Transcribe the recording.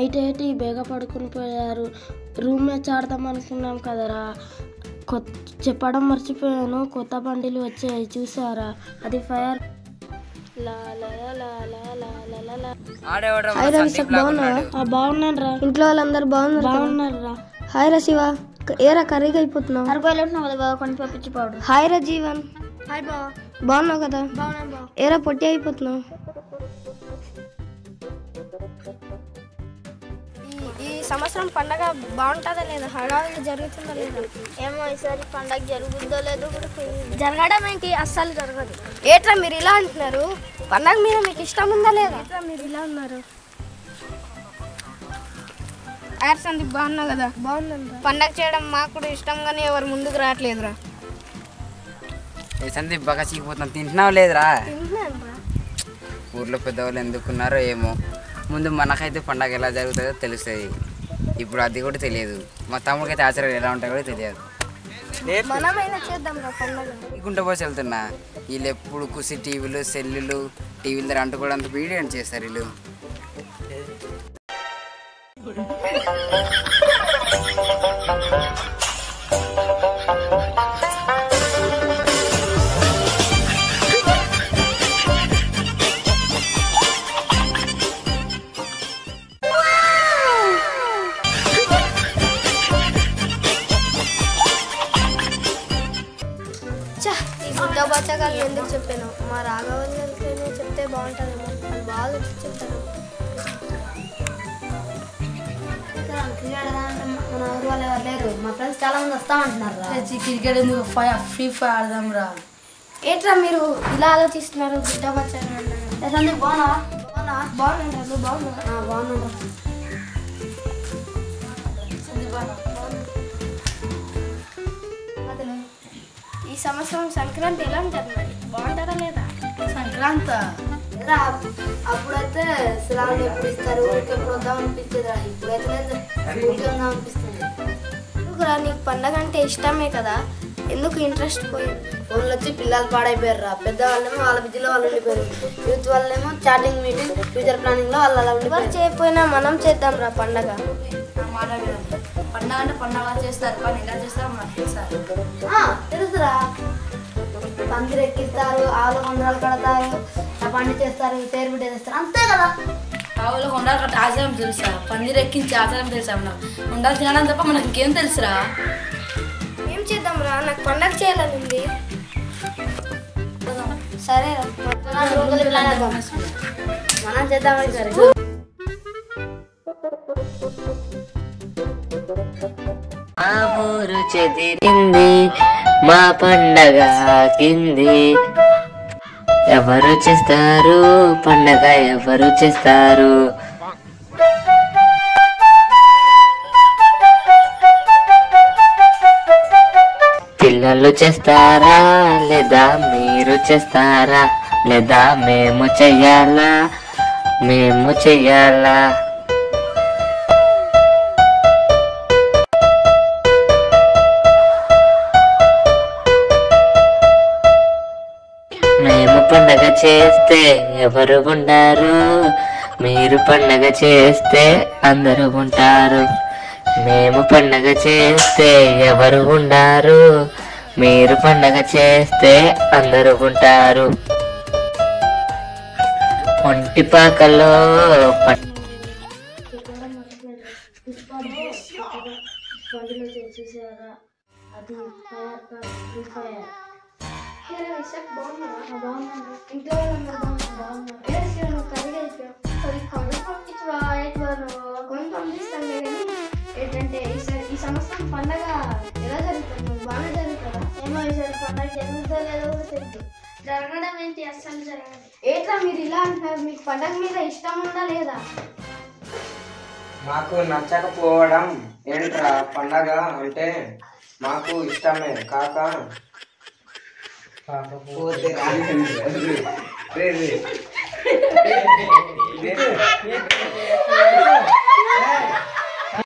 Night ఏంటి బేగ పడుకుని పోయారు. రూమ్ మ్యాచ్ ఆడదాం అనుకున్నాం కదరా, చెప్పడం మర్చిపోయాను. కొత్త బండిలు వచ్చాయి చూసారా, అది ఫైర్. బాగున్నాను రా. ఇంట్లో వాళ్ళందరూ బాగున్నారు రా. హాయ్ రా శివ, ఏరా కర్రీగా అయిపోతున్నావు. హాయ్ రా జీవన్. హాయ్ బా, బాగున్నావు కదా. ఏరా పొట్టి అయిపోతున్నావు. ఈ సంవత్సరం పండగ బాగుంటుందా లేదా, హడావిడి జరుగుతుందా లేదా? ఏమో ఈసారి పండగ జరుగుతుందో లేదో కూడా జరగడం ఏంటి, అస్సలు జరగదు. ఏట్రా మీరు ఇలా అంటున్నారు, పండగ మీద మీకు ఇష్టం ఉందా లేదా? ఏట్రా మీరు ఇలా ఉన్నారు. సందీప్ బాగున్నావు కదా. బాగున్నాను. పండగ చేయడం మాకు కూడా ఇష్టం కానీ ఎవరు ముందుకు రావట్లేదురా. సందీప్ బాగా చీకిపోతున్నాం, తింటున్నావు లేదురా? తింటున్నాను. ఊర్లో పెద్దవాళ్ళు ఎందుకున్నారో ఏమో, ముందు మనకైతే పండగ ఎలా జరుగుతుందో తెలుస్తుంది, ఇప్పుడు అది కూడా తెలియదు. మా తమ్ముడికైతే ఆచారాలు ఎలా ఉంటాయో కూడా తెలియదు. కుంట పోసి వెళ్తున్నా, వీళ్ళు ఎప్పుడు కుసి టీవీలు సెల్లులు టీవీల దగ్గర అంటుకోవడానికి వీడియో చేస్తారు వీళ్ళు. బచ్చగాళ్ళు ఎందుకు చెప్పాను, మా రాఘవల్లికైనా చెప్తే బాగుంటుందేమో, వాళ్ళు బాగా చెప్తారు. మన ఊరు వాళ్ళు ఎవరు లేరు, మా ఫ్రెండ్స్ చాలా మంది వస్తా ఉంటున్నారు. క్రికెట్ ఎందుకు ఫ్రీ ఫైర్ ఆడదాం రా. ఏంట్రా మీరు ఇలా ఆలోచిస్తున్నారు, గుడ్డ బచ్చగా సందీప్ బాగున్నావా? బాగున్నాను. నువ్వు బాగున్నావా? బాగున్నాను. ఈ సంవత్సరం సంక్రాంతి ఎలా ఉంటుంది మరి, బాగుంటుందా లేదా? సంక్రాంతి అప్పుడైతే సెలవులు ఎప్పుడు ఇస్తారు, ఊరికి ఎప్పుడు వద్దాం అనిపించేదా, ఇప్పుడైతే ఊరికి వద్దాం అనిపిస్తుంది. ఎందుకురా, నీకు పండగ అంటే ఇష్టమే కదా, ఎందుకు ఇంట్రెస్ట్ పోయింది? ఫోన్లు వచ్చి పిల్లలు పాడైపోయారు రా. పెద్దవాళ్ళేమో వాళ్ళ బిజీలో వాళ్ళు ఉండిపోయారు, యూత్ వాళ్ళేమో చాటింగ్ మీటింగ్ ఫ్యూచర్ ప్లానింగ్లో వాళ్ళు అలా ఎవరు చేయకపోయినా మనం చేద్దాం రా పండగ. పండగ అంటే పండగ చేస్తారు, కానీ ఎలా చేస్తారు మనకు తెలుస్తారు. తెలుసురా, పందిరి ఎక్కిస్తారు, ఆవులు కొండలు కడతారు, పండి చేస్తారు, పేరు బిడ్డ చేస్తారు, అంతే కదా. ఆవులు కొండలు కట్ట ఆచారం తెలుసా, పందిరి ఎక్కించి ఆచారం తెలుసా, మనకు ఉండాలి తినడం తప్ప మనకి ఇంకేం తెలుసురా. ఏం చేద్దాం రా, నాకు పండగ చేయాలని ఉంది. సరే మనం చేద్దామని సరే. మా ఊరు చెదిరింది, మా పండగ కింది, ఎవరు చేస్తారు పండగ, ఎవరు చేస్తారు? పిల్లలు చేస్తారా లేదా మీరు చేస్తారా, లేదా మేము చెయ్యాలా, మేము చెయ్యాలా? మేము పండగ చేస్తే ఎవరు ఉంటారు, మీరు పండగ చేస్తే అందరూ ఉంటారు. మేము పండగ చేస్తే ఎవరు ఉంటారు, మీరు పండగ చేస్తే అందరూ ఉంటారు. ఒంటిపాకలో చూసారా, అది ఫ్రీ ఫైర్. బాగున్నాను. ఇంట్లో బాగున్నారు. కర్రీ అయిపోయావు, కొన్ని పంపిస్తాను కానీ ఏంటంటే ఈ సంవత్సరం పండగ ఎలా జరుగుతుంది, బాగా జరుగుతుందా? ఏమో ఈసారి పండగ జరుగుతుందో లేదో కూడా తెలియదు. జరగడం ఏంటి, అస్సలు జరగదు. ఏంట్రా మీరు ఇలా అంటున్నారు, మీకు పండగ మీద ఇష్టం ఉందా లేదా? మాకు నచ్చకపోవడం ఏంట్రా, పండగ అంటే మాకు ఇష్టమే కాకపోతే